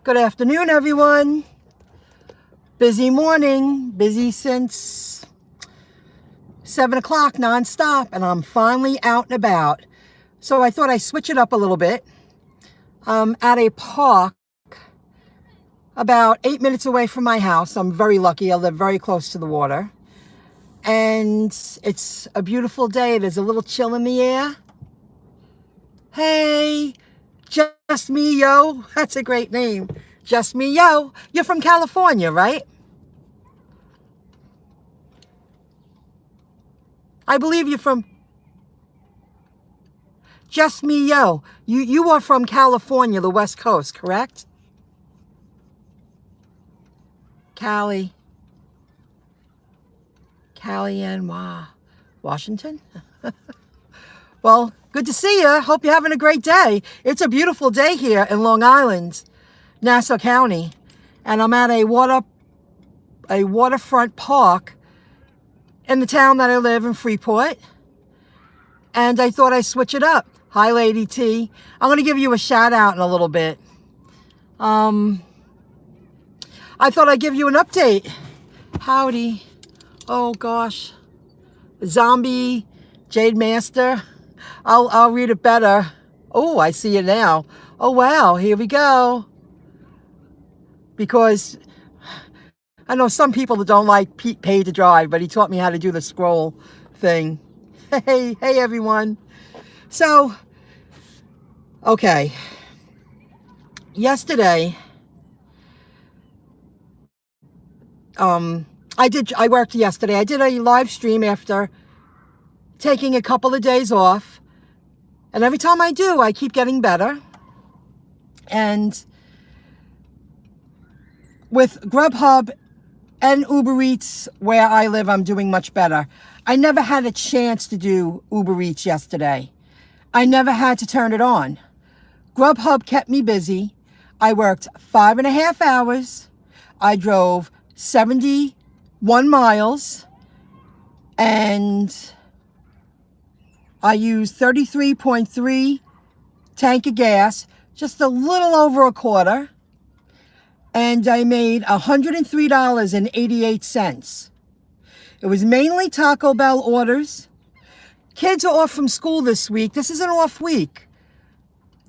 Good afternoon, everyone. Busy morning, busy since 7 o'clock nonstop, and I'm finally out and about. So I thought I'd switch it up a little bit. I'm at a park about 8 minutes away from my house. I'm very lucky. I live very close to the water. And it's a beautiful day. There's a little chill in the air. Hey, Just Me Yo. That's a great name. Just Me Yo. You're from California, right? I believe you're from Just Me Yo. You are from California, the West Coast, correct? Cali and Washington? Well, good to see you. Hope you're having a great day. It's a beautiful day here in Long Island, Nassau County. And I'm at a waterfront park in the town that I live in, Freeport. And I thought I'd switch it up. Hi, Lady T. I'm going to give you a shout out in a little bit. I thought I'd give you an update. Howdy. Oh, gosh. Zombie, Jade Master. I'll read it better. Oh, I see it now. Oh, wow. Here we go. Because I know some people that don't like pay to drive, but he taught me how to do the scroll thing. Hey, everyone. So, okay. Yesterday, I worked yesterday. I did a live stream after taking a couple of days off. And every time I do, I keep getting better. And with Grubhub and Uber Eats, where I live, I'm doing much better. I never had a chance to do Uber Eats yesterday. I never had to turn it on. Grubhub kept me busy. I worked 5.5 hours. I drove 71 miles. And I used 33.3 tank of gas, just a little over a quarter. And I made $103.88. It was mainly Taco Bell orders. Kids are off from school this week. This is an off week.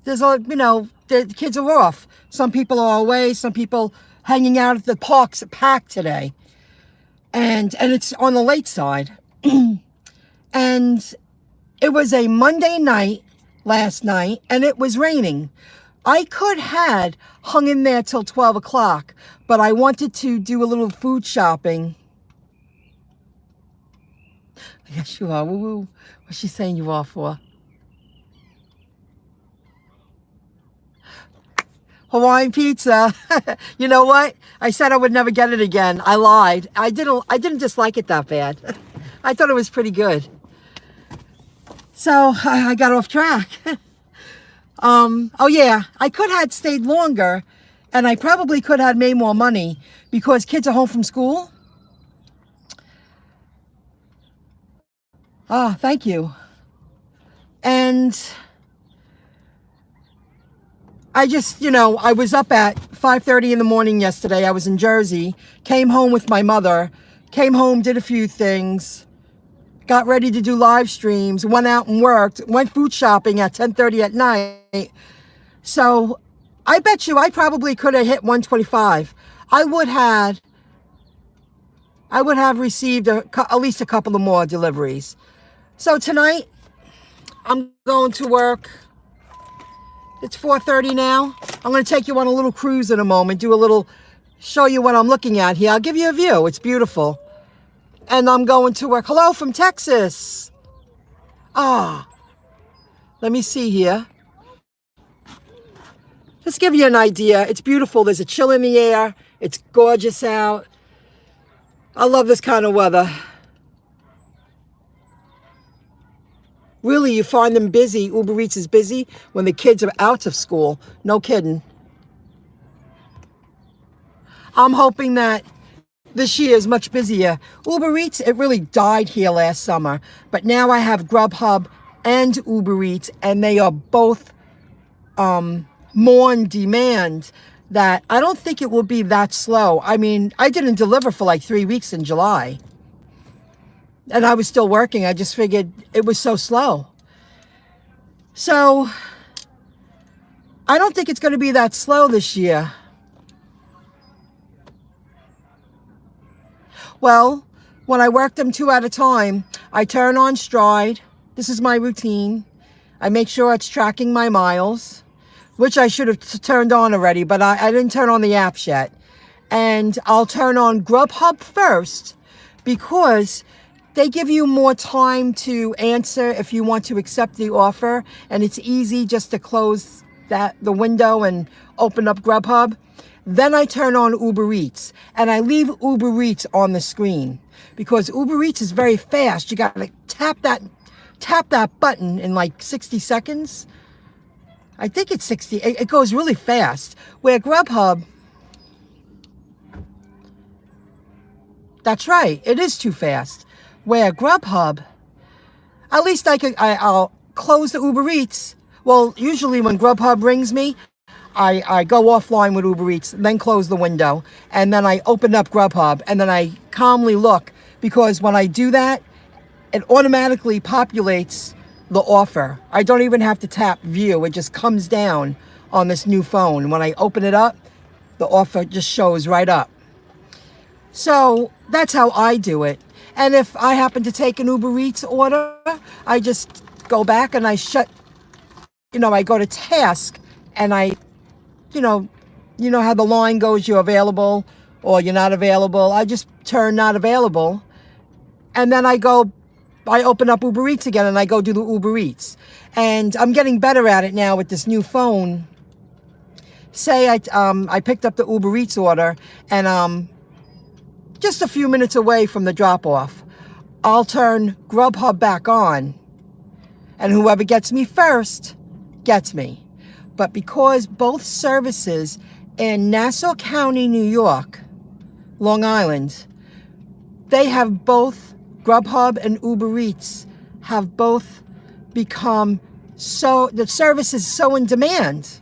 There's the kids are off. Some people are away. Some people hanging out at the parks packed today. And it's on the late side. And it was a Monday night last night, and it was raining. I could had hung in there till 12 o'clock, but I wanted to do a little food shopping. Yes, you are. Woo-woo. What's she saying you are for? Hawaiian pizza. You know what? I said I would never get it again. I lied. I didn't dislike it that bad. I thought it was pretty good. So I got off track. Oh yeah, I could have stayed longer, and I probably could have made more money because kids are home from school. Ah, thank you. And I just, I was up at 5:30 in the morning yesterday. I was in Jersey, came home with my mother, came home, did a few things, got ready to do live streams, went out and worked, went food shopping at 10:30 at night. So I bet you I probably could have hit 125. I would have received at least a couple of more deliveries. So tonight, I'm going to work. It's 4:30 now. I'm going to take you on a little cruise in a moment, show you what I'm looking at here. I'll give you a view. It's beautiful. And I'm going to work. Hello from Texas. Let me see here. Just give you an idea. It's beautiful. There's a chill in the air. It's gorgeous out. I love this kind of weather. Really, you find them busy. Uber Eats is busy when the kids are out of school. No kidding. I'm hoping that this year is much busier. Uber Eats, it really died here last summer. But now I have Grubhub and Uber Eats, and they are both more in demand. that I don't think it will be that slow. I mean, I didn't deliver for like 3 weeks in July. And I was still working. I just figured it was so slow. So I don't think it's going to be that slow this year. Well, when I work them 2 at a time, I turn on Stride. This is my routine. I make sure it's tracking my miles, which I should have turned on already, but I didn't turn on the apps yet. And I'll turn on Grubhub first because they give you more time to answer if you want to accept the offer, and it's easy just to close the window and open up Grubhub. Then I turn on Uber Eats, and I leave Uber Eats on the screen because Uber Eats is very fast. You got to tap that button in like 60 seconds. I think it's 60. It goes really fast. Where Grubhub, that's right, it is too fast. Where Grubhub, at least I'll close the Uber Eats. Well, usually when Grubhub rings me, I go offline with Uber Eats, then close the window, and then I open up Grubhub, and then I calmly look, because when I do that, it automatically populates the offer. I don't even have to tap view. It just comes down on this new phone. When I open it up, the offer just shows right up. So that's how I do it. And if I happen to take an Uber Eats order, I just go back and I I go to task, and you know how the line goes, you're available or you're not available. I just turn not available, and then I open up Uber Eats again and I go do the Uber Eats. And I'm getting better at it now with this new phone. Say I picked up the Uber Eats order and just a few minutes away from the drop-off, I'll turn Grubhub back on, and whoever gets me first gets me. But because both services in Nassau County, New York, Long Island, they have both, Grubhub and Uber Eats have both become the service is so in demand.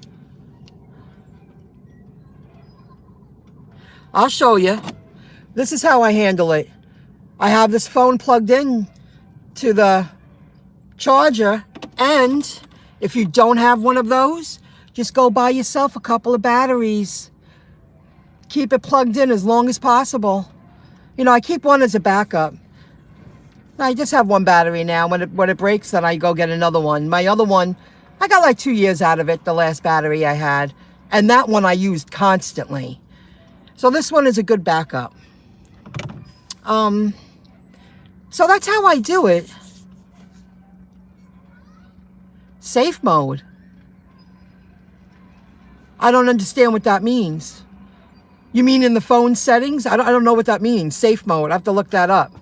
I'll show you. This is how I handle it. I have this phone plugged in to the charger, and if you don't have one of those, just go buy yourself a couple of batteries. Keep it plugged in as long as possible. I keep one as a backup. I just have one battery now. When it breaks, then I go get another one. My other one, I got like 2 years out of it, the last battery I had. And that one I used constantly. So this one is a good backup. So that's how I do it. Safe mode. I don't understand what that means. You mean in the phone settings? I don't know what that means. Safe mode. I have to look that up.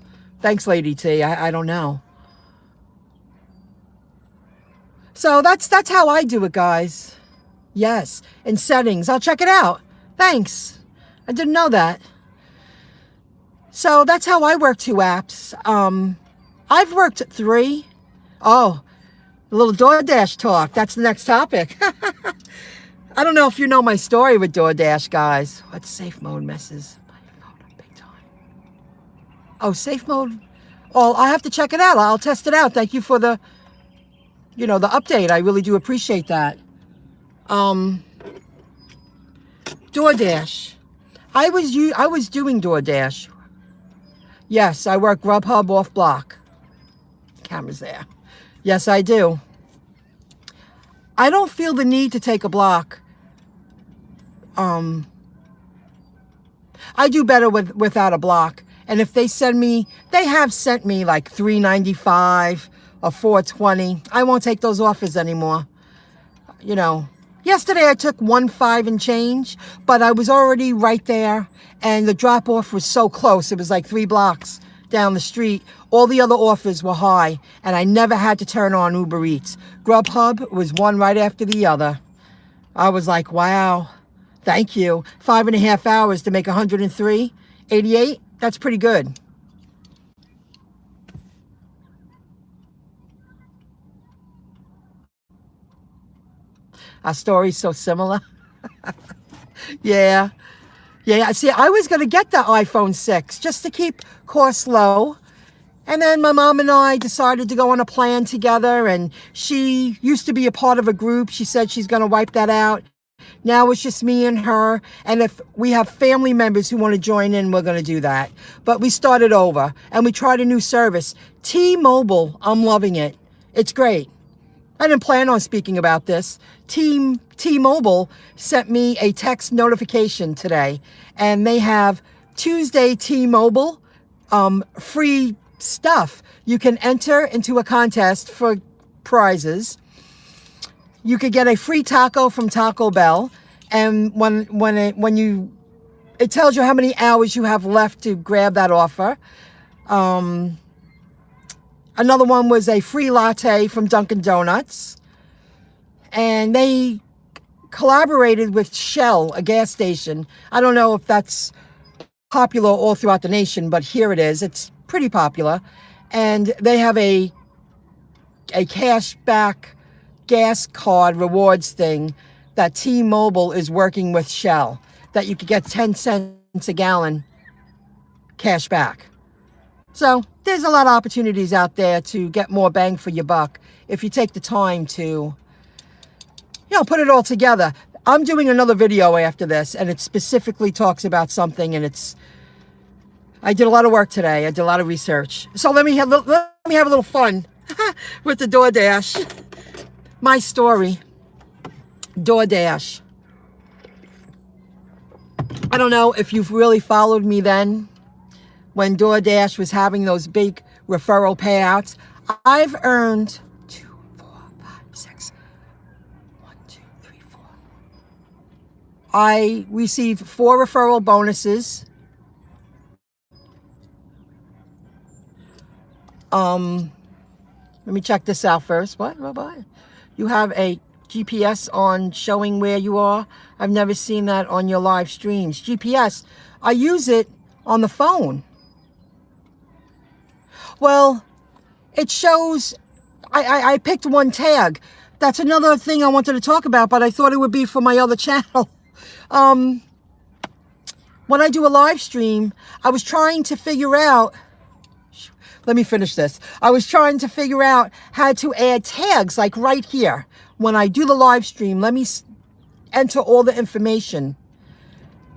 Thanks, Lady T. I don't know. So that's how I do it, guys. Yes, in settings. I'll check it out. Thanks. I didn't know that. So that's how I work 2 apps. I've worked 3. Oh, a little DoorDash talk. That's the next topic. I don't know if you know my story with DoorDash, guys. What safe mode messes my phone up big time. Oh, safe mode. Oh, I'll have to check it out. I'll test it out. Thank you for the update. I really do appreciate that. DoorDash. I was doing DoorDash. Yes, I work Grubhub off block. Camera's there. Yes, I do. I don't feel the need to take a block. I do better without a block. And if they have sent me like $3.95 or $4.20. I won't take those offers anymore. Yesterday I took $1.05 and change, but I was already right there, and the drop off was so close. It was like 3 blocks down the street. All the other offers were high, and I never had to turn on Uber Eats. Grubhub was one right after the other. I was like, wow, thank you. 5.5 hours to make 103.88. That's pretty good. Our story's so similar. Yeah. Yeah, see, I was going to get the iPhone 6 just to keep costs low. And then my mom and I decided to go on a plan together, and she used to be a part of a group. She said she's going to wipe that out. Now it's just me and her. And if we have family members who want to join in, we're going to do that. But we started over and we tried a new service. T-Mobile, I'm loving it. It's great. I didn't plan on speaking about this. T-Mobile sent me a text notification today, and they have Tuesday T-Mobile free stuff. You can enter into a contest for prizes. You could get a free taco from Taco Bell, and it tells you how many hours you have left to grab that offer. Another one was a free latte from Dunkin' Donuts. And they collaborated with Shell, a gas station. I don't know if that's popular all throughout the nation, but here it is. It's pretty popular. And they have a cashback gas card rewards thing that T-Mobile is working with Shell, that you could get 10 cents a gallon cash back. So there's a lot of opportunities out there to get more bang for your buck if you take the time to, put it all together. I'm doing another video after this, and it specifically talks about something, and I did a lot of work today. I did a lot of research. So let me have a little fun with the DoorDash. My story, DoorDash. I don't know if you've really followed me then, when DoorDash was having those big referral payouts. I've earned 2, 4, 5, 6, 1, 2, 3, 4. I received 4 referral bonuses. Let me check this out first. What? You have a GPS on showing where you are? I've never seen that on your live streams. GPS, I use it on the phone. Well, it shows, I picked one tag. That's another thing I wanted to talk about, but I thought it would be for my other channel. When I do a live stream, I was trying to figure out, let me finish this. I was trying to figure out how to add tags, like right here. When I do the live stream, let me enter all the information.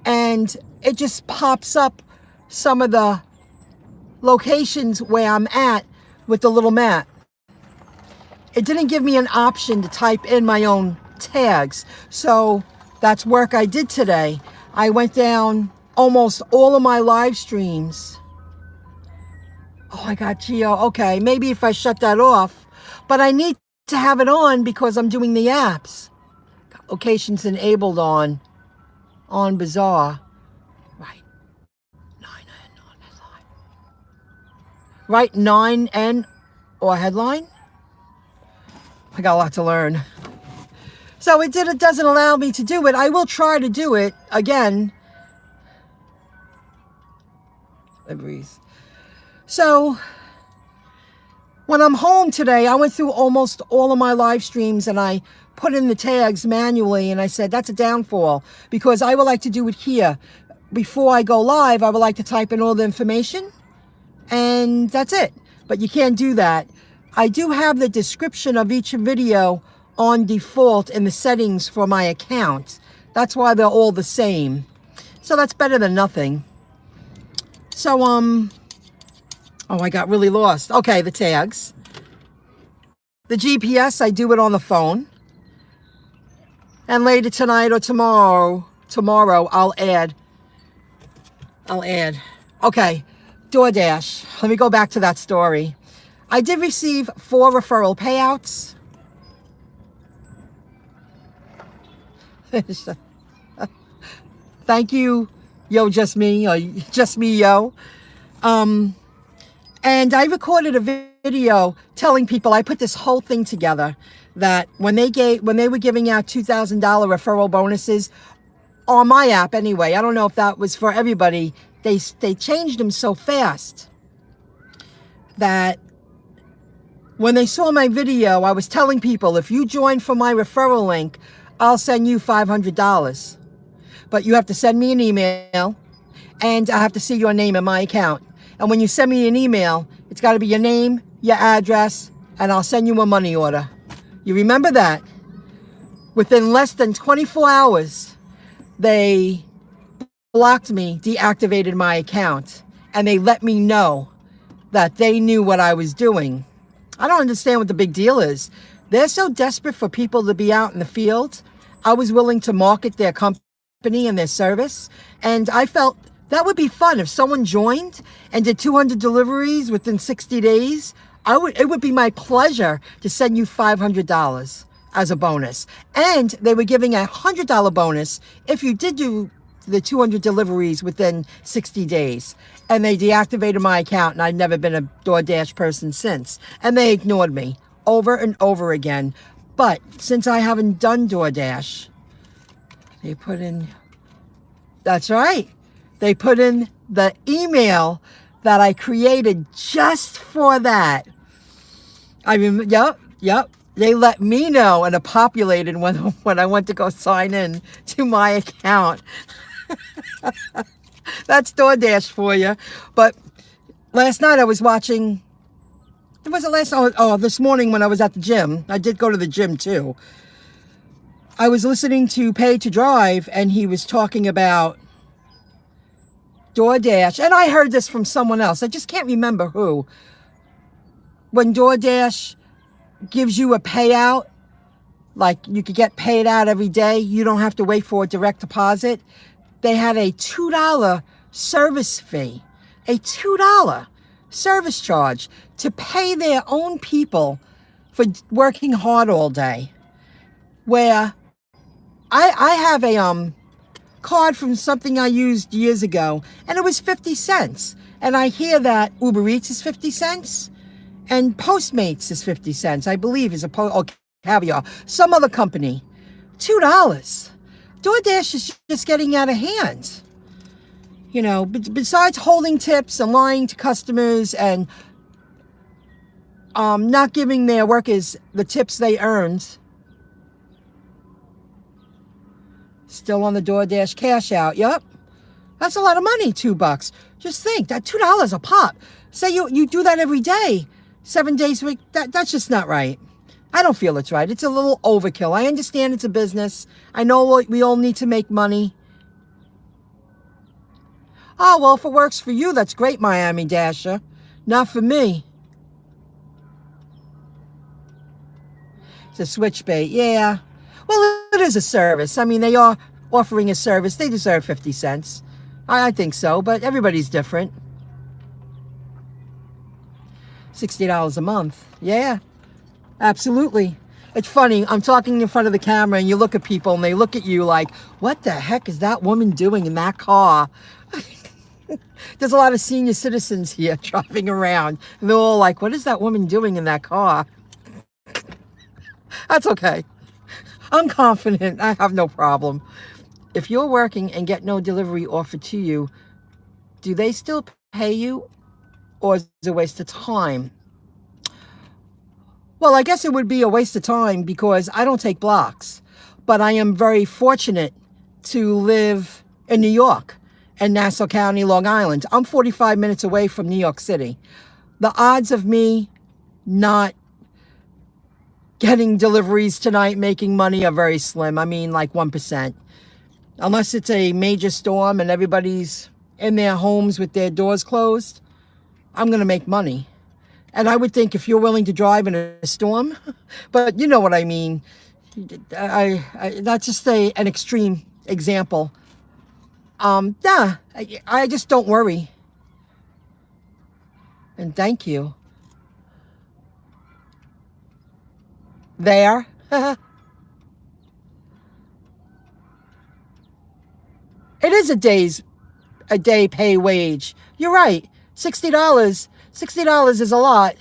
And it just pops up some of the locations where I'm at with the little map. It didn't give me an option to type in my own tags. So that's work I did today. I went down almost all of my live streams. Oh, I got Geo. Okay, maybe if I shut that off. But I need to have it on because I'm doing the apps. Got locations enabled on Bazaar. Right. 9N on headline. Right, 9N or headline. I got a lot to learn. So it doesn't allow me to do it. I will try to do it again. So when I'm home today, I went through almost all of my live streams and I put in the tags manually, and I said that's a downfall because I would like to do it here. Before I go live, I would like to type in all the information and that's it. But you can't do that. I do have the description of each video on default in the settings for my account. That's why they're all the same. So that's better than nothing. So, oh, I got really lost. Okay, the tags. The GPS, I do it on the phone. And later tonight or tomorrow, I'll add. Okay, DoorDash. Let me go back to that story. I did receive 4 referral payouts. Thank you, yo, just me, or just me, yo. And I recorded a video telling people, I put this whole thing together, that when they were giving out $2,000 referral bonuses on my app anyway, I don't know if that was for everybody, they changed them so fast that when they saw my video, I was telling people, if you join for my referral link, I'll send you $500. but you have to send me an email and I have to see your name in my account. And when you send me an email, it's got to be your name, your address, and I'll send you a money order. You remember that? Within less than 24 hours, they blocked me, deactivated my account, and they let me know that they knew what I was doing. I don't understand what the big deal is. They're so desperate for people to be out in the field. I was willing to market their company and their service, and I felt that would be fun if someone joined and did 200 deliveries within 60 days. It would be my pleasure to send you $500 as a bonus. And they were giving a $100 bonus if you did do the 200 deliveries within 60 days. And they deactivated my account, and I've never been a DoorDash person since. And they ignored me over and over again. But since I haven't done DoorDash, they put in, that's right, they put in the email that I created just for that. Yep. They let me know, and it populated when I went to go sign in to my account. That's DoorDash for you. But last night I was watching, this morning when I was at the gym. I did go to the gym too. I was listening to Pay to Drive, and he was talking about DoorDash. And I heard this from someone else. I just can't remember who. When DoorDash gives you a payout, like you could get paid out every day, you don't have to wait for a direct deposit. They had a $2 service fee, a $2 service charge to pay their own people for working hard all day. Where I have a card from something I used years ago, and it was 50 cents. And I hear that Uber Eats is 50 cents. And Postmates is 50 cents, I believe, is Caviar. Some other company. $2. DoorDash is just getting out of hand. You know, besides holding tips and lying to customers and not giving their workers the tips they earned. Still on the DoorDash cash out. Yep. That's a lot of money, $2. Just think, that $2 a pop. Say you do that every day. 7 days a week, that's just not right. I don't feel it's right. It's a little overkill. I understand it's a business. I know we all need to make money. Oh, well, if it works for you, that's great, Miami Dasher. Not for me. It's a switch bait, yeah. Well, it is a service. I mean, they are offering a service. They deserve 50 cents. I think so, but everybody's different. $60 a month. Yeah, absolutely. It's funny. I'm talking in front of the camera and you look at people and they look at you like, what the heck is that woman doing in that car? There's a lot of senior citizens here driving around and they're all like, what is that woman doing in that car? That's okay. I'm confident. I have no problem. If you're working and get no delivery offered to you, do they still pay you? Or is it a waste of time? Well, I guess it would be a waste of time because I don't take blocks. But I am very fortunate to live in New York and Nassau County, Long Island. I'm 45 minutes away from New York City. The odds of me not getting deliveries tonight, making money, are very slim. I mean, like 1%. Unless it's a major storm and everybody's in their homes with their doors closed, I'm going to make money. And I would think if you're willing to drive in a storm, but you know what I mean. That's just an extreme example. Yeah, I just don't worry. And thank you. There. It is a day pay wage. You're right. $60 is a lot.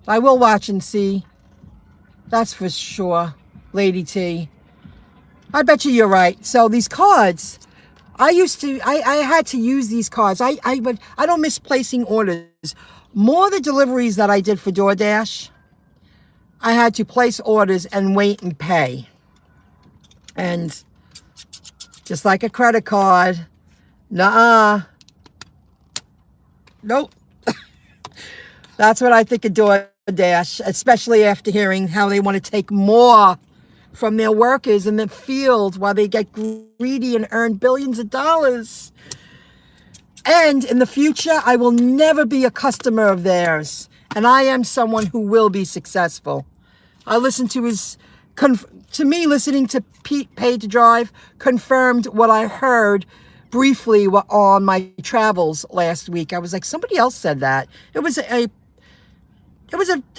I will watch and see. That's for sure, Lady T. I bet you're right. So these cards, I had to use these cards. I don't miss placing orders. More the deliveries that I did for DoorDash, I had to place orders and wait and pay. And just like a credit card, nuh-uh. Nope. That's what I think of DoorDash, especially after hearing how they want to take more from their workers in the field while they get greedy and earn billions of dollars. And in the future, I will never be a customer of theirs. And I am someone who will be successful. I listened to his, to me, listening to Pete Paid to Drive confirmed what I heard briefly on my travels last week. I was like, somebody else said that. It was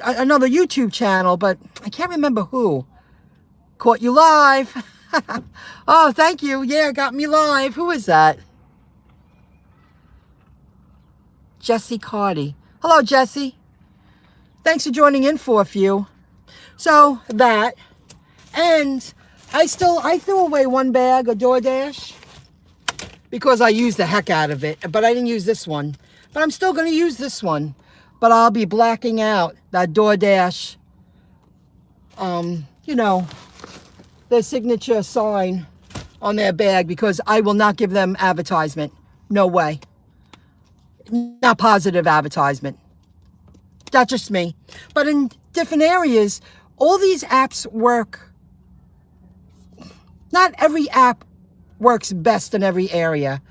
another YouTube channel, but I can't remember who. Caught you live. Oh, thank you. Yeah, got me live. Who is that? Jesse Cardi. Hello, Jesse. Thanks for joining in for a few. So that, and I threw away one bag of DoorDash because I used the heck out of it, but I didn't use this one. But I'm still going to use this one. But I'll be blacking out that DoorDash, you know, their signature sign on their bag, because I will not give them advertisement. No way. Not positive advertisement. That's just me. But in different areas, all these apps work. Not every app works best in every area.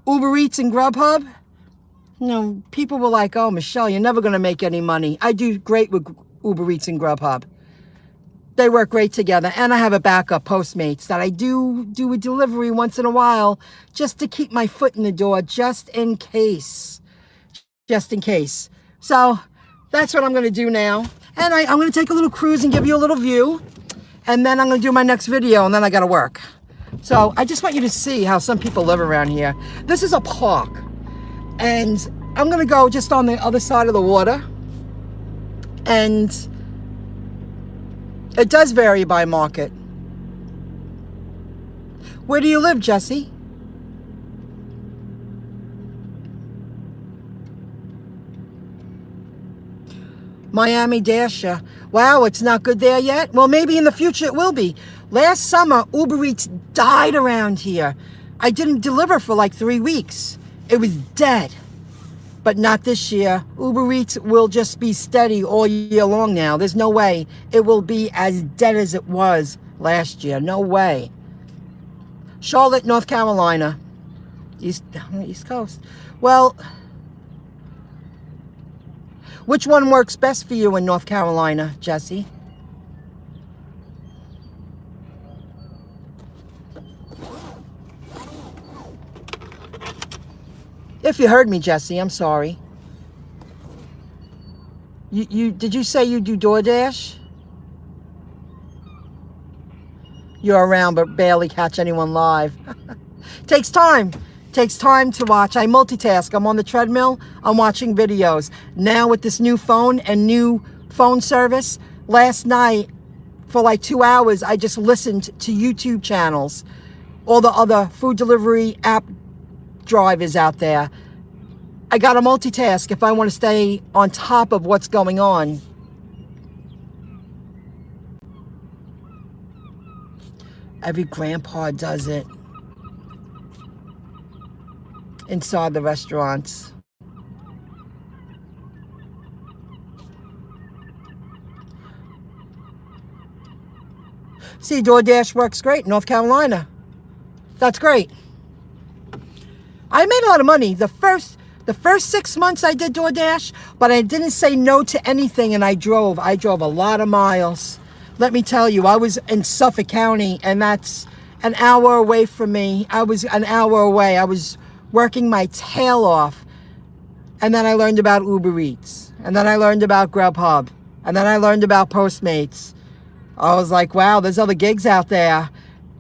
Uber Eats and Grubhub, you know, people were like, oh, Michelle, you're never going to make any money. I do great with Uber Eats and Grubhub. They work great together. And I have a backup, Postmates, that I do a delivery once in a while just to keep my foot in the door, just in case. Just in case. So that's what I'm going to do now. And I'm going to take a little cruise and give you a little view. And then I'm going to do my next video, and then I got to work. So I just want you to see how some people live around here. This is a park. And I'm going to go just on the other side of the water. And it does vary by market. Where do you live, Jesse? Miami-Dasher. Wow, it's not good there yet? Well, maybe in the future it will be. Last summer, Uber Eats died around here. I didn't deliver for like 3 weeks. It was dead. But not this year. Uber Eats will just be steady all year long now. There's no way it will be as dead as it was last year. No way. Charlotte, North Carolina. East Coast. Well, which one works best for you in North Carolina, Jesse? If you heard me, Jesse, I'm sorry. Did you say you do DoorDash? You're around but barely catch anyone live. Takes time. Takes time to watch. I multitask. I'm on the treadmill. I'm watching videos. Now with this new phone and new phone service, last night for like 2 hours, I just listened to YouTube channels. All the other food delivery app drivers out there. I got to multitask if I want to stay on top of what's going on. Every grandpa does it. Inside the restaurants. See, DoorDash works great in North Carolina. That's great. I made a lot of money. The first 6 months I did DoorDash, but I didn't say no to anything, and I drove a lot of miles. Let me tell you, I was in Suffolk County, and that's an hour away from me. I was an hour away. I was working my tail off. And then I learned about Uber Eats. And then I learned about Grubhub. And then I learned about Postmates. I was like, wow, there's other gigs out there.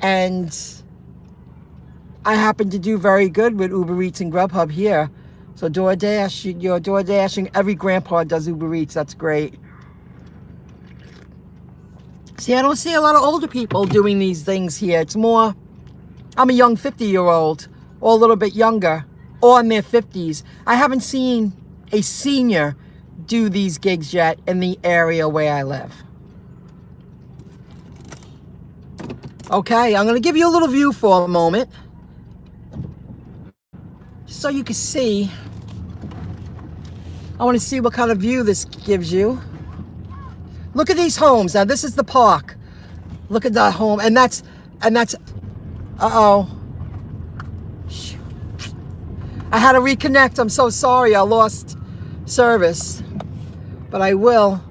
And I happen to do very good with Uber Eats and Grubhub here. So DoorDash, you're DoorDashing. Every grandpa does Uber Eats. That's great. See, I don't see a lot of older people doing these things here. It's more, I'm a young 50-year-old. Or a little bit younger, or in their 50s. I haven't seen a senior do these gigs yet in the area where I live. Okay, I'm going to give you a little view for a moment so you can see. I want to see what kind of view this gives you. Look at these homes. Now this is the park. Look at that home, and that's uh-oh. I had to reconnect. I'm so sorry I lost service, but I will.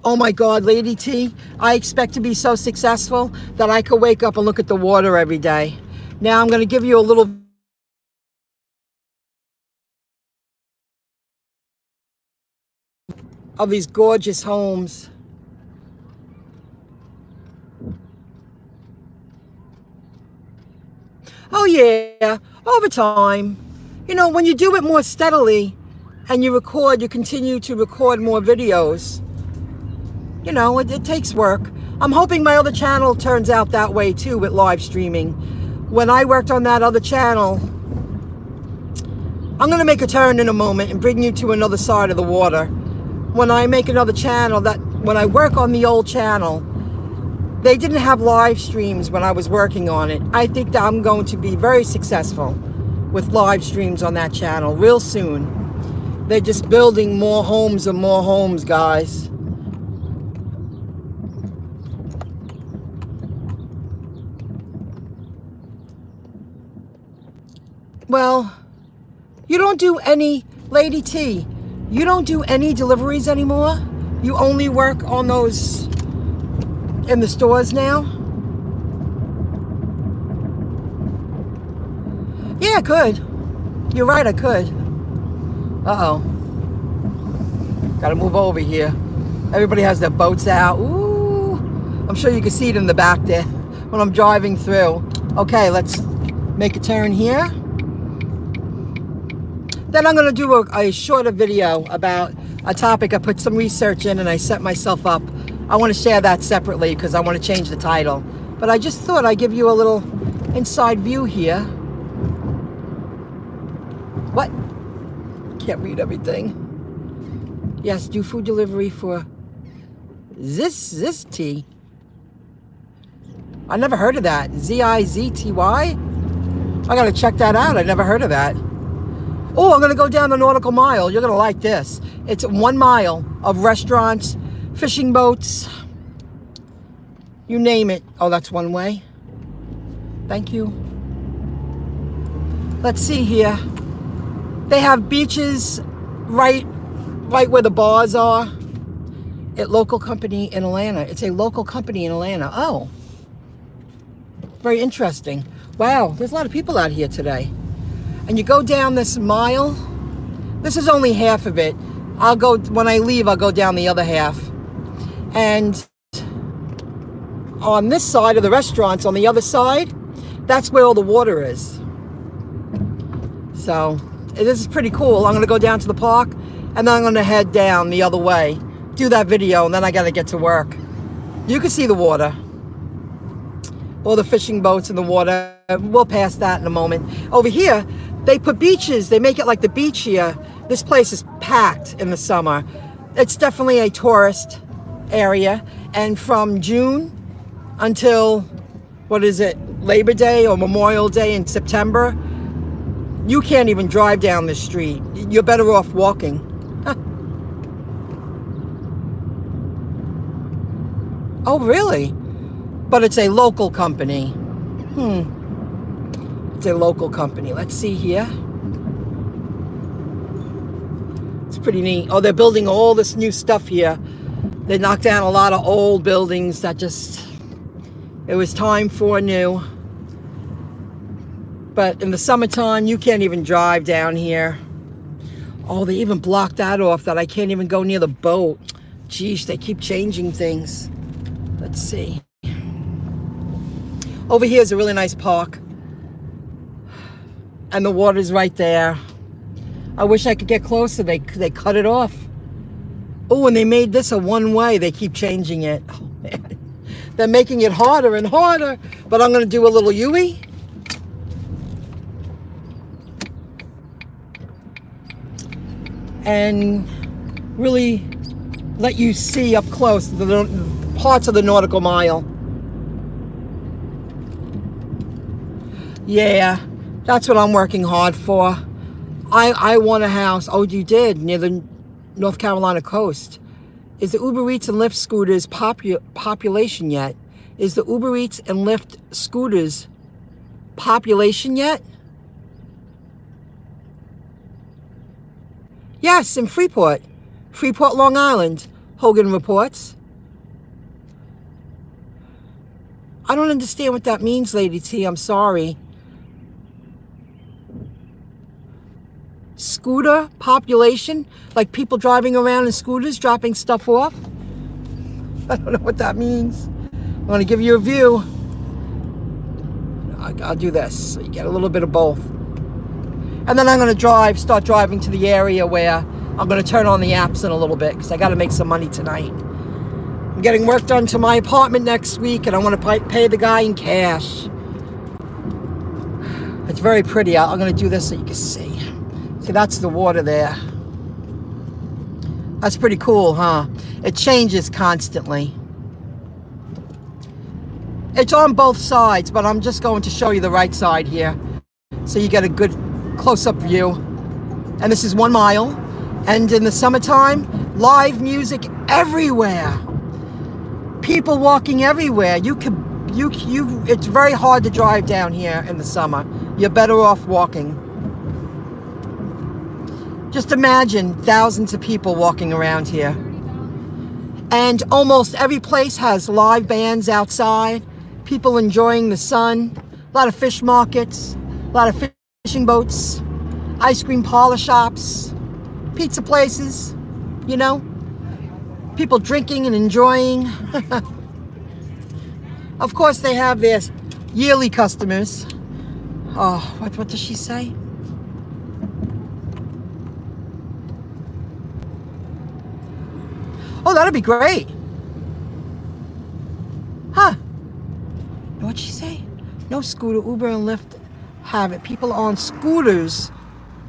Oh my God, Lady T, I expect to be so successful that I could wake up and look at the water every day. Now I'm going to give you a little of these gorgeous homes. Oh yeah, over time. You know, when you do it more steadily and you continue to record more videos, you know, it takes work. I'm hoping my other channel turns out that way too with live streaming. When I worked on that other channel, I'm going to make a turn in a moment and bring you to another side of the water. When I make another channel, when I work on the old channel, they didn't have live streams when I was working on it. I think that I'm going to be very successful with live streams on that channel real soon. They're just building more homes and more homes, guys. Well, you don't do any, Lady T, you don't do any deliveries anymore? You only work on those in the stores now? Yeah, I could. You're right, I could. Uh-oh. Gotta move over here. Everybody has their boats out. Ooh. I'm sure you can see it in the back there when I'm driving through. Okay, let's make a turn here. Then I'm going to do a shorter video about a topic I put some research in and I set myself up. I want to share that separately because I want to change the title. But I just thought I'd give you a little inside view here. What? Can't read everything. Yes, do food delivery for this tea. I never heard of that. Z-I-Z-T-Y? I got to check that out. I never heard of that. Oh, I'm going to go down the nautical mile. You're going to like this. It's 1 mile of restaurants, fishing boats, you name it. Oh, that's one way. Thank you. Let's see here. They have beaches right where the bars are. It's a local company in Atlanta. It's a local company in Atlanta. Oh, very interesting. Wow, there's a lot of people out here today. And you go down this mile. This is only half of it. When I leave, I'll go down the other half. And on this side of the restaurants, on the other side, that's where all the water is. So this is pretty cool. I'm going to go down to the park and then I'm going to head down the other way, do that video, and then I got to get to work. You can see the water. All the fishing boats in the water. We'll pass that in a moment. Over here, they put beaches. They make it like the beach here. This place is packed in the summer. It's definitely a tourist area. And from June until, what is it, Labor Day or Memorial Day in September, you can't even drive down the street. You're better off walking. Oh, really? But it's a local company. It's a local company. Let's see here. It's pretty neat. Oh, they're building all this new stuff here. They knocked down a lot of old buildings that it was time for new. But in the summertime, you can't even drive down here. Oh, they even blocked that off, that I can't even go near the boat. Geez, they keep changing things. Let's see. Over here is a really nice park. And the water's right there. I wish I could get closer. They cut it off. Oh, and they made this a one-way. They keep changing it. Oh, man. They're making it harder and harder. But I'm going to do a little U-ey. and really let you see up close the parts of the nautical mile. Yeah, that's what I'm working hard for. I want a house. Oh, you did, near the North Carolina coast. Is the Uber Eats and Lyft scooters population yet? Is the Uber Eats and Lyft scooters population yet? Yes, in Freeport, Long Island, Hogan reports. I don't understand what that means, Lady T. I'm sorry. Scooter population? Like people driving around in scooters, dropping stuff off? I don't know what that means. I'm going to give you a view. I'll do this, so you get a little bit of both. And then I'm going to start driving to the area where I'm going to turn on the apps in a little bit, because I got to make some money tonight. I'm getting work done to my apartment next week, and I want to pay the guy in cash. It's very pretty. I'm going to do this so you can see. See, that's the water there. That's pretty cool, huh? It changes constantly. It's on both sides, but I'm just going to show you the right side here, so you get a good close-up view. And this is 1 mile, and in the summertime, live music everywhere. People walking everywhere. It's very hard to drive down here in the summer. You're better off walking. Just imagine thousands of people walking around here. And almost every place has live bands outside, people enjoying the sun, a lot of fish markets, a lot of fishing boats, ice cream parlor shops, pizza places, you know, people drinking and enjoying. Of course, they have their yearly customers. Oh, what does she say? Oh, that'd be great. Huh? What'd she say? No scooter, Uber and Lyft have it. People on scooters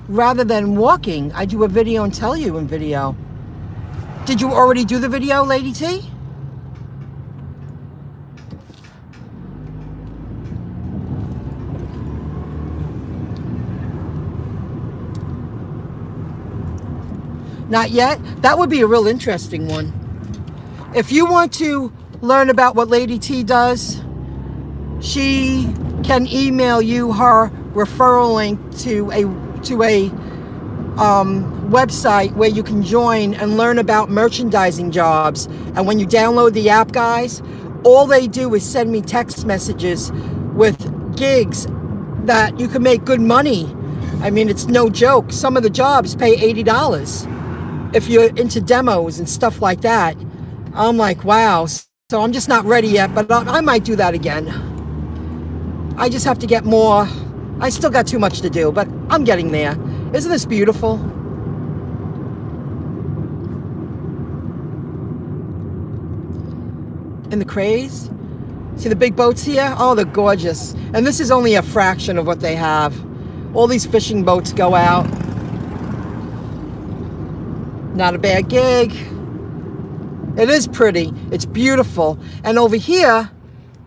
rather than walking. I do a video and tell you in video. Did you already do the video, Lady T? Not yet? That would be a real interesting one. If you want to learn about what Lady T does, she can email you her referral link to a website where you can join and learn about merchandising jobs. And when you download the app, guys, all they do is send me text messages with gigs that you can make good money. I mean, it's no joke. Some of the jobs pay $80 if you're into demos and stuff like that. I'm like, wow. So I'm just not ready yet, but I might do that again. I just have to get more. I still got too much to do, but I'm getting there. Isn't this beautiful? In the craze? See the big boats here? Oh, they're gorgeous. And this is only a fraction of what they have. All these fishing boats go out. Not a bad gig. It is pretty. It's beautiful. And over here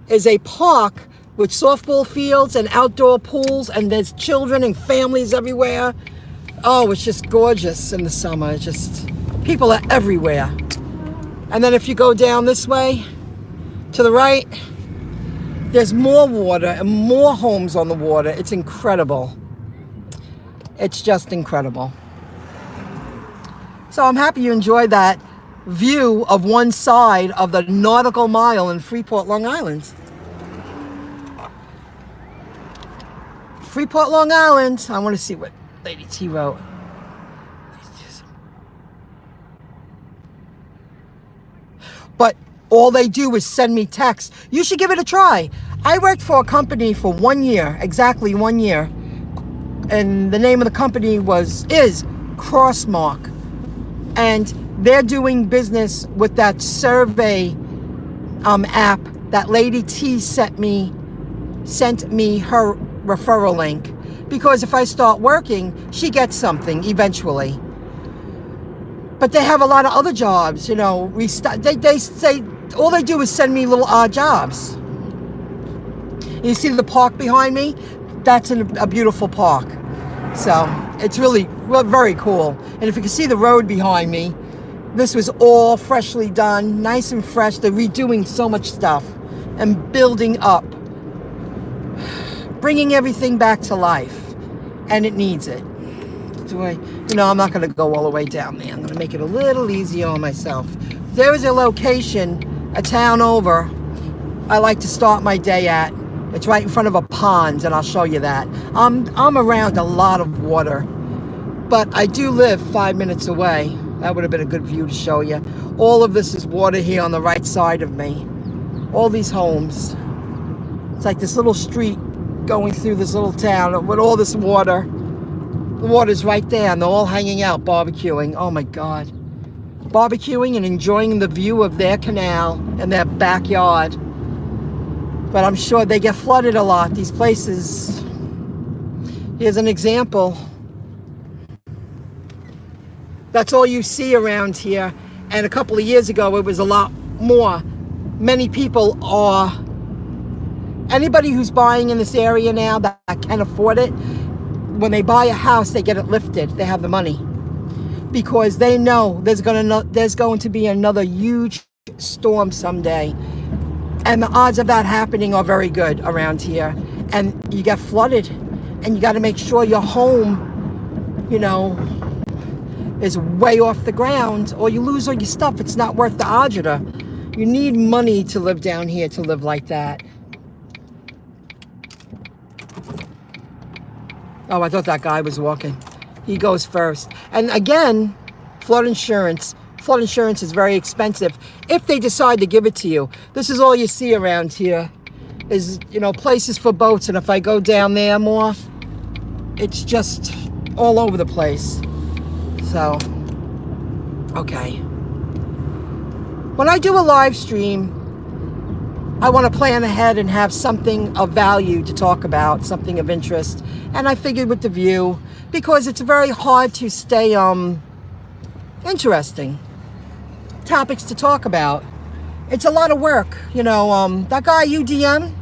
is a park with softball fields and outdoor pools, and there's children and families everywhere. Oh, it's just gorgeous in the summer. It's just, people are everywhere. And then if you go down this way to the right, there's more water and more homes on the water. It's incredible. It's just incredible. So I'm happy you enjoyed that view of one side of the nautical mile in Freeport, Long Island. Freeport, Long Island. I want to see what Lady T wrote. But all they do is send me texts. You should give it a try. I worked for a company for 1 year, exactly 1 year. And the name of the company is Crossmark. And they're doing business with that survey app that Lady T sent me her referral link. Because if I start working, she gets something eventually. But they have a lot of other jobs, you know. They say all they do is send me little odd jobs. You see the park behind me? That's a beautiful park. So it's really very cool. And if you can see the road behind me, this was all freshly done, nice and fresh. They're redoing so much stuff and building up, bringing everything back to life, and it needs it. You know, I'm not going to go all the way down there. I'm going to make it a little easier on myself. There is a location, a town over, I like to start my day at. It's right in front of a pond, and I'll show you that. I'm around a lot of water, but I do live 5 minutes away. That would have been a good view to show you. All of this is water here on the right side of me. All these homes. It's like this little street going through this little town with all this water. The water's right there, and they're all hanging out, barbecuing. Oh my God. Barbecuing and enjoying the view of their canal and their backyard. But I'm sure they get flooded a lot, these places. Here's an example. That's all you see around here. And a couple of years ago, it was a lot more. Many people are, anybody who's buying in this area now that can afford it, when they buy a house, they get it lifted. They have the money because they know there's going to be another huge storm someday, and the odds of that happening are very good around here. And you get flooded, and you got to make sure your home, you know, is way off the ground, or you lose all your stuff. It's not worth the agita. You need money to live down here to live like that. Oh, I thought that guy was walking. He goes first. And again, flood insurance. Flood insurance is very expensive if they decide to give it to you. This is all you see around here is, you know, places for boats. And if I go down there more, it's just all over the place. So, okay. When I do a live stream, I want to plan ahead and have something of value to talk about, something of interest. And I figured with the view, because it's very hard to stay interesting. Topics to talk about. It's a lot of work. You know, that guy UDM,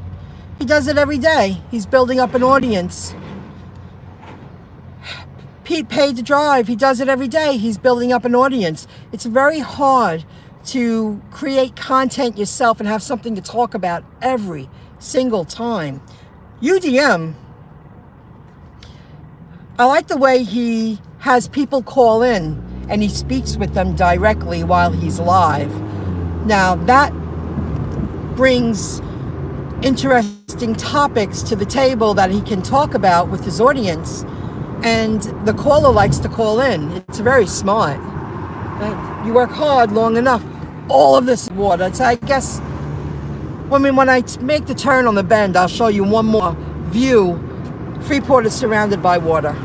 he does it every day. He's building up an audience. Pete Paid to Drive, he does it every day. He's building up an audience. It's very hard to create content yourself and have something to talk about every single time. UDM, I like the way he has people call in and he speaks with them directly while he's live. Now that brings interesting topics to the table that he can talk about with his audience, and the caller likes to call in. It's very smart. You work hard long enough. All of this water. So I guess when I make the turn on the bend, I'll show you one more view. Freeport is surrounded by water.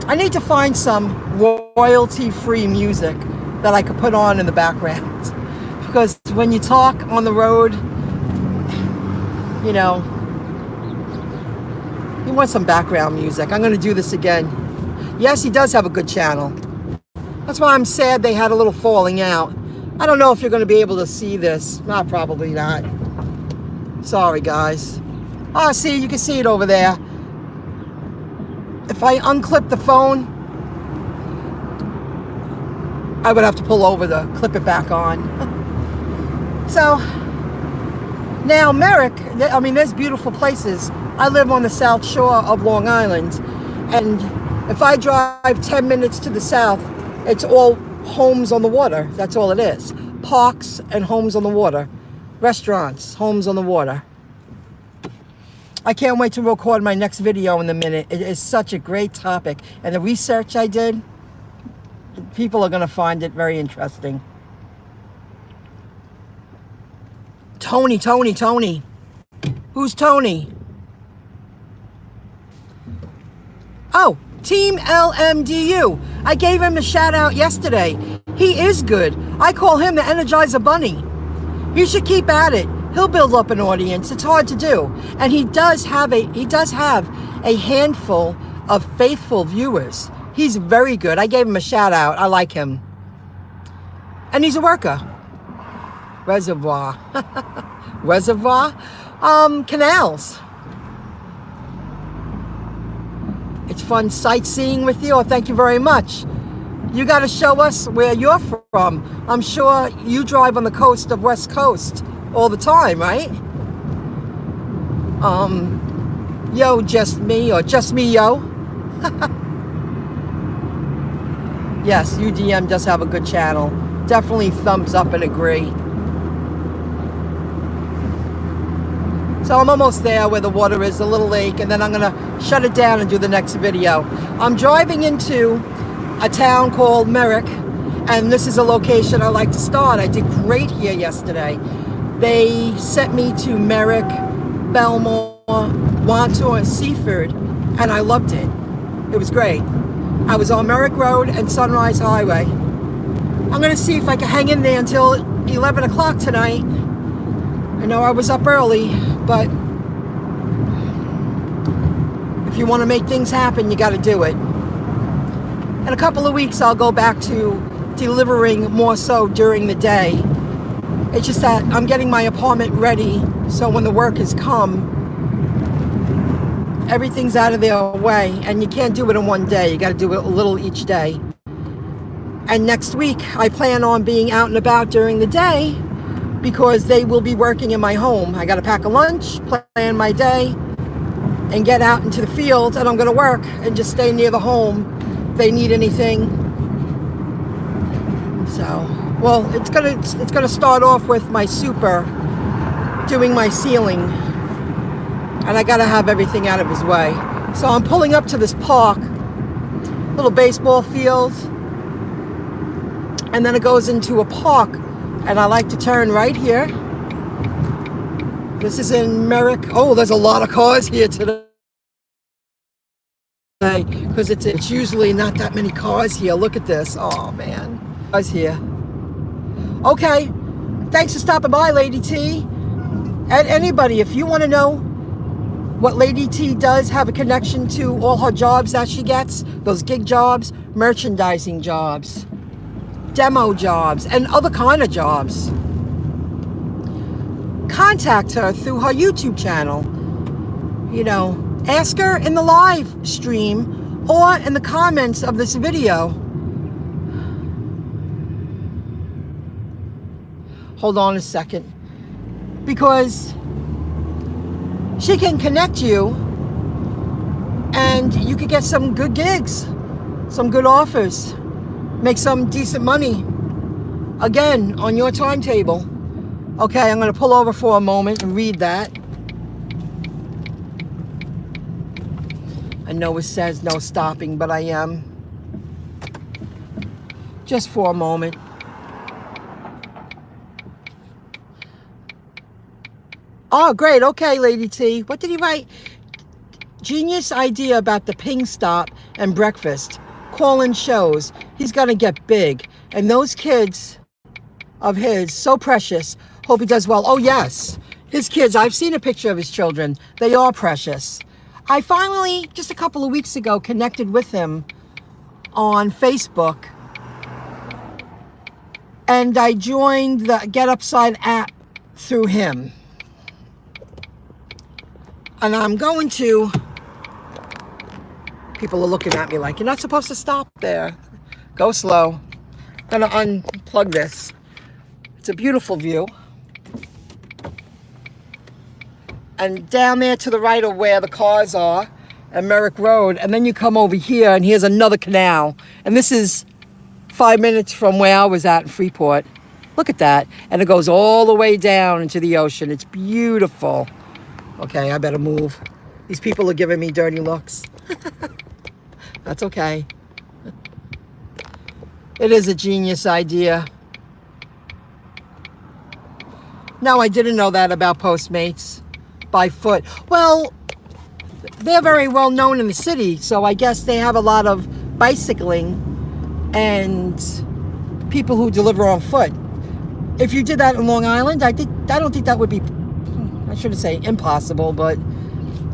I need to find some royalty-free music that I could put on in the background. Because when you talk on the road, you know, you want some background music. I'm going to do this again. Yes, he does have a good channel. That's why I'm sad they had a little falling out. I don't know if you're going to be able to see this. Nah, probably not. Sorry, guys. Oh, see, you can see it over there. If I unclip the phone, I would have to pull over to clip it back on. So, now Merrick, I mean, there's beautiful places. I live on the south shore of Long Island, and if I drive 10 minutes to the south, it's all homes on the water. That's all it is. Parks and homes on the water. Restaurants, homes on the water. I can't wait to record my next video in a minute. It is such a great topic. And the research I did, people are going to find it very interesting. Tony. Who's Tony? Oh, Team LMDU. I gave him a shout out yesterday. He is good. I call him the Energizer Bunny. You should keep at it. He'll build up an audience. It's hard to do. And he does have a handful of faithful viewers. He's very good. I gave him a shout out. I like him. And he's a worker. Reservoir. Reservoir? Canals. It's fun sightseeing with you. Oh, thank you very much. You got to show us where you're from. I'm sure you drive on the coast of West Coast all the time, right? Yo, just me, or just me, yo. Yes, UDM does have a good channel. Definitely thumbs up and agree. So I'm almost there where the water is, the little lake, and then I'm gonna shut it down and do the next video. I'm driving into a town called Merrick, and this is a location I like to start. I did great here yesterday. They sent me to Merrick, Belmore, Wantor, and Seaford, and I loved it. It was great. I was on Merrick Road and Sunrise Highway. I'm gonna see if I can hang in there until 11 o'clock tonight. I know I was up early, but if you want to make things happen, you got to do it. In a couple of weeks, I'll go back to delivering more so during the day. It's just that I'm getting my apartment ready, so when the workers come, everything's out of their way, and you can't do it in one day. You got to do it a little each day. And next week, I plan on being out and about during the day, because they will be working in my home. I got to pack a lunch, plan my day, and get out into the field, and I'm going to work and just stay near the home if they need anything. So, well, it's gonna start off with my super doing my ceiling, and I got to have everything out of his way. So I'm pulling up to this park, little baseball field, and then it goes into a park. And I like to turn right here. This is in Merrick. Oh, there's a lot of cars here today. Because it's usually not that many cars here. Look at this. Oh, man. Cars here. Okay. Thanks for stopping by, Lady T. And anybody, if you want to know what Lady T does have a connection to all her jobs that she gets, those gig jobs, merchandising jobs, demo jobs, and other kind of jobs, contact her through her YouTube channel. You know, ask her in the live stream or in the comments of this video. Hold on a second, because she can connect you and you could get some good gigs, some good offers, make some decent money, again, on your timetable. Okay, I'm going to pull over for a moment and read that. I know it says no stopping, but I am. Just for a moment. Oh, great. Okay, Lady T. What did he write? Genius idea about the ping stop and breakfast. Call-in shows. He's gonna get big. And those kids of his, so precious. Hope he does well. Oh yes, his kids, I've seen a picture of his children. They are precious. I finally, just a couple of weeks ago, connected with him on Facebook, and I joined the Get Upside app through him. And I'm going to, people are looking at me like, you're not supposed to stop there. Go slow. I'm gonna unplug this. It's a beautiful view. And down there to the right of where the cars are, at Merrick Road, and then you come over here, and here's another canal. And this is 5 minutes from where I was at in Freeport. Look at that. And it goes all the way down into the ocean. It's beautiful. Okay, I better move. These people are giving me dirty looks. That's okay. It is a genius idea. No, I didn't know that about Postmates by foot. Well, they're very well known in the city, so I guess they have a lot of bicycling and people who deliver on foot. If you did that in Long Island, I don't think that would be, I shouldn't say impossible, but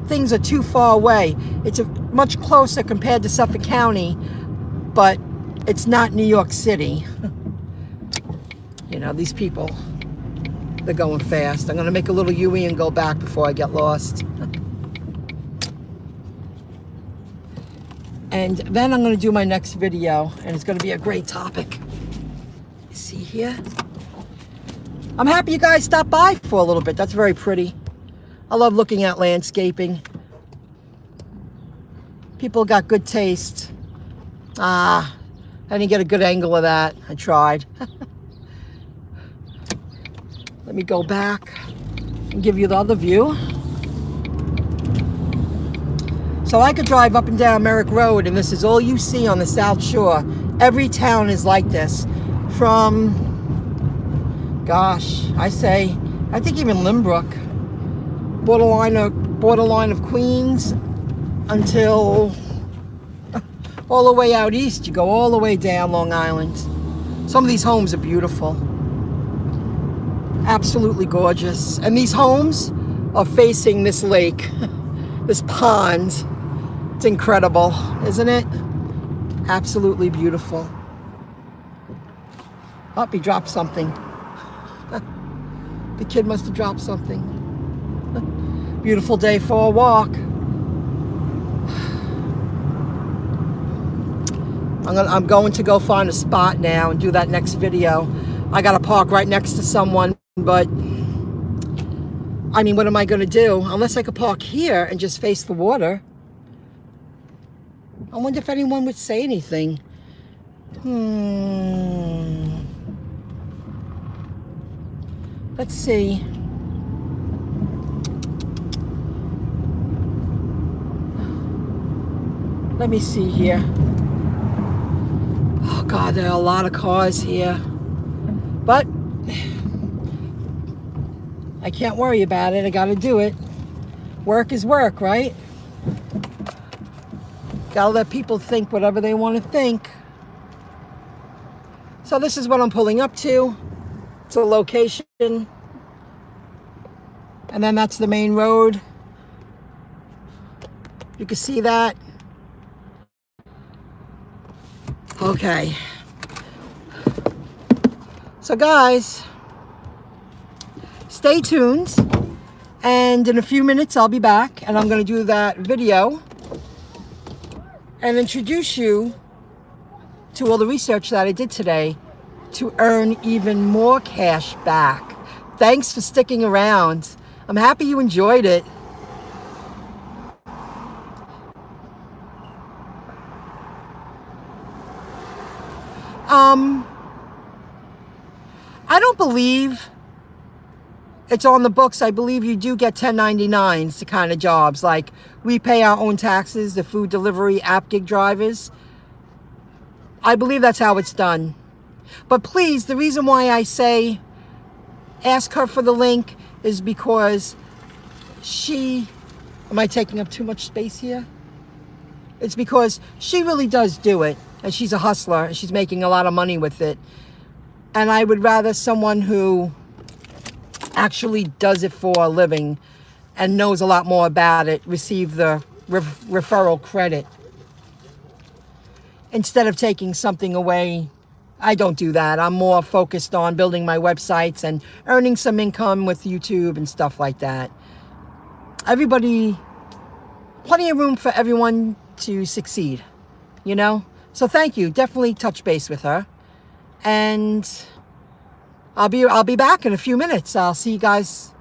things are too far away. It's much closer compared to Suffolk County, but it's not New York City. You know, these people, they're going fast. I'm going to make a little U-turn and go back before I get lost. And then I'm going to do my next video, and it's going to be a great topic. You see here? I'm happy you guys stopped by for a little bit. That's very pretty. I love looking at landscaping. People got good taste. I didn't get a good angle of that. I tried. Let me go back and give you the other view. So I could drive up and down Merrick Road, and this is all you see on the South Shore. Every town is like this. From, gosh, I think even Limbrook, borderline of Queens, until all the way out east. You go all the way down Long Island. Some of these homes are beautiful. Absolutely gorgeous. And these homes are facing this lake, this pond. It's incredible, isn't it? Absolutely beautiful. Oh, he dropped something. The kid must have dropped something. Beautiful day for a walk. I'm going to go find a spot now and do that next video. I got to park right next to someone, but I mean, what am I going to do? Unless I could park here and just face the water. I wonder if anyone would say anything. Let's see. Let me see here. Oh God, there are a lot of cars here. But I can't worry about it. I gotta do it. Work is work, right? Gotta let people think whatever they want to think. So this is what I'm pulling up to. It's a location. And then that's the main road. You can see that. Okay. So guys, stay tuned. And in a few minutes I'll be back, and I'm going to do that video and introduce you to all the research that I did today to earn even more cash back. Thanks for sticking around. I'm happy you enjoyed it. I don't believe it's on the books. I believe you do get 1099s to kind of jobs. Like, we pay our own taxes, the food delivery app gig drivers. I believe that's how it's done. But please, the reason why I say ask her for the link is because am I taking up too much space here? It's because she really does do it, and she's a hustler, and she's making a lot of money with it. And I would rather someone who actually does it for a living and knows a lot more about it receive the referral credit instead of taking something away. I don't do that. I'm more focused on building my websites and earning some income with YouTube and stuff like that. Plenty of room for everyone to succeed, you know? So thank you. Definitely touch base with her. And I'll be back in a few minutes. I'll see you folks.